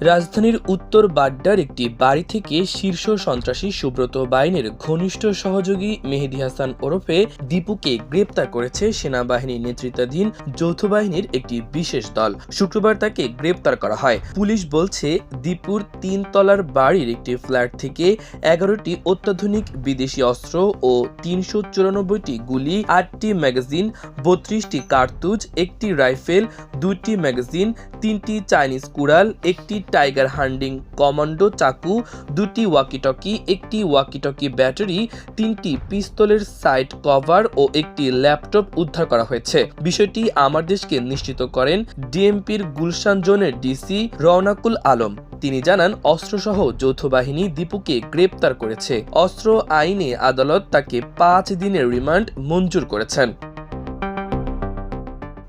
রাজধানীর উত্তর বাড্ডার একটি বাড়ি থেকে শীর্ষ সন্ত্রাসী সুব্রত বাইনের ঘনিষ্ঠ সহযোগী মেহেদী হাসান ওরফে দীপুকে গ্রেপ্তার করেছে সেনাবাহিনীর নেতৃত্বাধীন যৌথ বাহিনীর একটি বিশেষ দল। শুক্রবার তাকে গ্রেপ্তার করা হয়। পুলিশ বলছে, দীপুর 3 তলার বাড়ির একটি ফ্ল্যাট থেকে 11টি অত্যাধুনিক বিদেশি অস্ত্র ও 394টি গুলি, 8টি ম্যাগাজিন, 32টি কার্তুজ, একটি রাইফেল, 2টি ম্যাগাজিন, 3টি চাইনিজ কুড়াল, একটি টাইগার হান্ডিং কমান্ডো চাকু, 2টি ওয়াকিটকি, একটি ওয়াকিটকি ব্যাটারি, 3টি পিস্তলের সাইড কভার ও একটি ল্যাপটপ উদ্ধার করা হয়েছে। বিষয়টি আমার দেশকে নিশ্চিত করেন ডিএমপির গুলশান জোনের ডিসি রওনাকুল আলম। তিনি জানান, অস্ত্রসহ যৌথ বাহিনী দীপুকে গ্রেপ্তার করেছে। অস্ত্র আইনে আদালত তাকে 5 দিনের রিমান্ড মঞ্জুর করেছেন।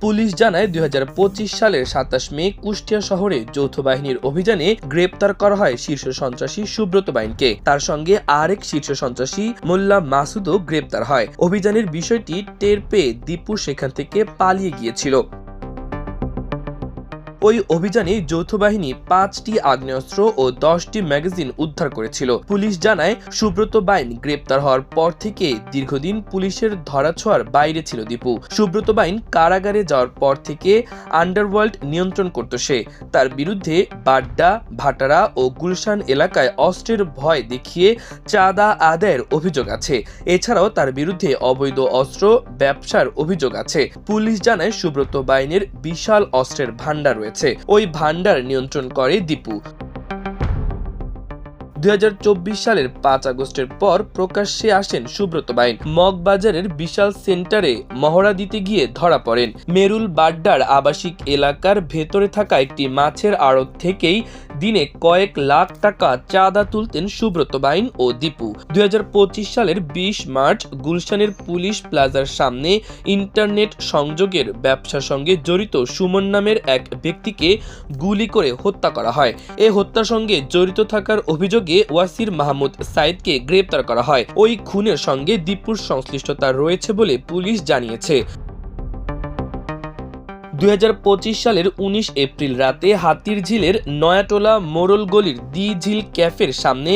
পুলিশ জানায়, 2025 সালের 27 মে কুষ্টিয়া শহরে যৌথ বাহিনীর অভিযানে গ্রেপ্তার করা হয় শীর্ষ সন্ত্রাসী সুব্রত বাইনকে। তার সঙ্গে আরেক শীর্ষ সন্ত্রাসী মোল্লা মাসুদও গ্রেপ্তার হয়। অভিযানের বিষয়টি টের পেয়ে দীপু সেখান থেকে পালিয়ে গিয়েছিল। ওই অভিযানে যৌথ বাহিনী 5টি আগ্নেয়াস্ত্র ও 10টি ম্যাগাজিন উদ্ধার করেছিল। পুলিশ জানায়, সুব্রত বাইন গ্রেপ্তার হওয়ার পর থেকে দীর্ঘদিন পুলিশের ধরাছোঁয়ার বাইরে ছিল দীপু। সুব্রত বাইন কারাগারে যাওয়ার পর থেকে আন্ডারওয়ার্ল্ড নিয়ন্ত্রণ করত সে। তার বিরুদ্ধে বাড্ডা, ভাটারা ও গুলশান এলাকায় অস্ত্রের ভয় দেখিয়ে চাঁদা আদায়ের অভিযোগ আছে। এছাড়াও তার বিরুদ্ধে অবৈধ অস্ত্র ব্যবসার অভিযোগ আছে। পুলিশ জানায়, সুব্রত বাইনের বিশাল অস্ত্রের ভান্ডার রয়েছে। ওই ভান্ডার নিয়ন্ত্রণ করে দীপু। 2024 সালের 5 আগস্টের পর প্রকাশ্যে আসেন সুব্রত বাইন। মগবাজারের বিশাল সেন্টারে মহড়া দিতে গিয়ে ধরা পড়েন। মেরুল বাড্ডার আবাসিক এলাকার ভেতরে থাকা একটি মাছের আড়ত থেকেই দিনে কয়েক লাখ টাকা চাঁদা তুলতেন সুব্রত বাইন ও দীপু। 2025 সালের 20 মার্চ গুলশানের পুলিশ প্লাজার সামনে ইন্টারনেট সংযোগের ব্যবসার সঙ্গে জড়িত সুমন নামের এক ব্যক্তিকে গুলি করে হত্যা করা হয়। এ হত্যার সঙ্গে জড়িত থাকার অভিযোগে ওয়াসির মাহমুদ সাইদকে গ্রেপ্তার করা হয়। ওই খুনের সঙ্গে দীপুর সংশ্লিষ্টতা রয়েছে বলে পুলিশ জানিয়েছে। 2025 সালের 19 এপ্রিল রাতে হাতিরঝিলের নয়াটোলা মোড়ল গলির দি ঝিল ক্যাফের সামনে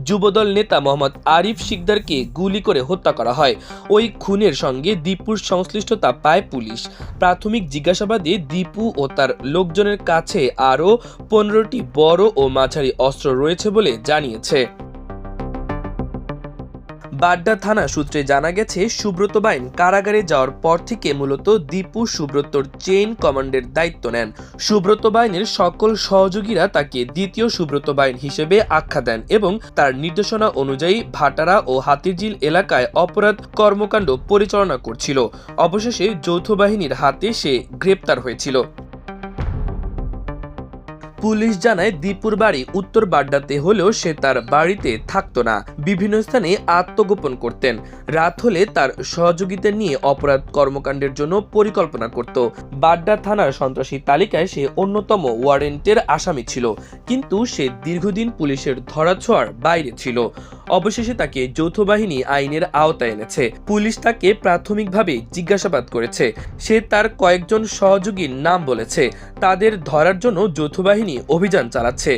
যুবদল নেতা মোহাম্মদ আরিফ শিকদারকে গুলি করে হত্যা করা হয়। ওই খুনের সঙ্গে দীপুর সংশ্লিষ্টতা পায় পুলিশ। প্রাথমিক জিজ্ঞাসাবাদে দীপু ও তার লোকজনের কাছে আরও 15টি বড় ও মাঝারি অস্ত্র রয়েছে বলে জানিয়েছে। বাড্ডা থানা সূত্রে জানা গেছে, সুব্রত বাইন কারাগারে যাওয়ার পর থেকে মূলত দীপু সুব্রতর চেইন কমান্ডের দায়িত্ব নেন। সুব্রত বাইনের সকল সহযোগীরা তাকে দ্বিতীয় সুব্রত বাইন হিসেবে আখ্যা দেন এবং তার নির্দেশনা অনুযায়ী ভাটারা ও হাতিরঝিল এলাকায় অপরাধ কর্মকাণ্ড পরিচালনা করছিল। অবশেষে যৌথ বাহিনীর হাতে সে গ্রেপ্তার হয়েছিল। পুলিশ জানায়, দীপুর বাড়ি উত্তর বাড্ডাতে হলেও সে তার বাড়িতে থাকতো না। বিভিন্ন স্থানে আত্মগোপন করতেন। রাত হলে তার সহযোগিতা নিয়ে অপরাধ কর্মকাণ্ডের জন্য পরিকল্পনা করত। বাড্ডা থানার সন্ত্রাসী তালিকায় সে অন্যতম ওয়ারেন্টের আসামি ছিল, কিন্তু সে দীর্ঘদিন পুলিশের ধরাছোঁয়ার বাইরে ছিল। অবশেষে তাকে যৌথ বাহিনী আইনের আওতায় এনেছে। পুলিশ তাকে প্রাথমিকভাবে জিজ্ঞাসাবাদ করেছে। সে তার কয়েকজন সহযোগীর নাম বলেছে। তাদের ধরার জন্য যৌথ বাহিনী অভিযান চালাচ্ছে।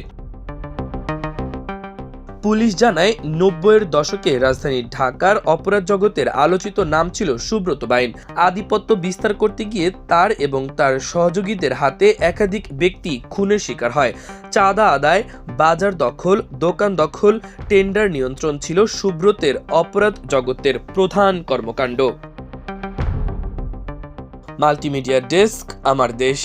পুলিশ জানায়, 90-এর দশকে রাজধানী ঢাকার অপরাধ জগতের আলোচিত নাম ছিল সুব্রত বাইন। আধিপত্য বিস্তার করতে গিয়ে তার এবং তার সহযোগীদের হাতে একাধিক ব্যক্তি খুনের শিকার হয়। চাঁদা আদায়, বাজার দখল, দোকান দখল, টেন্ডার নিয়ন্ত্রণ ছিল সুব্রতের অপরাধ জগতের প্রধান কর্মকাণ্ড। মাল্টিমিডিয়া ডেস্ক, আমার দেশ।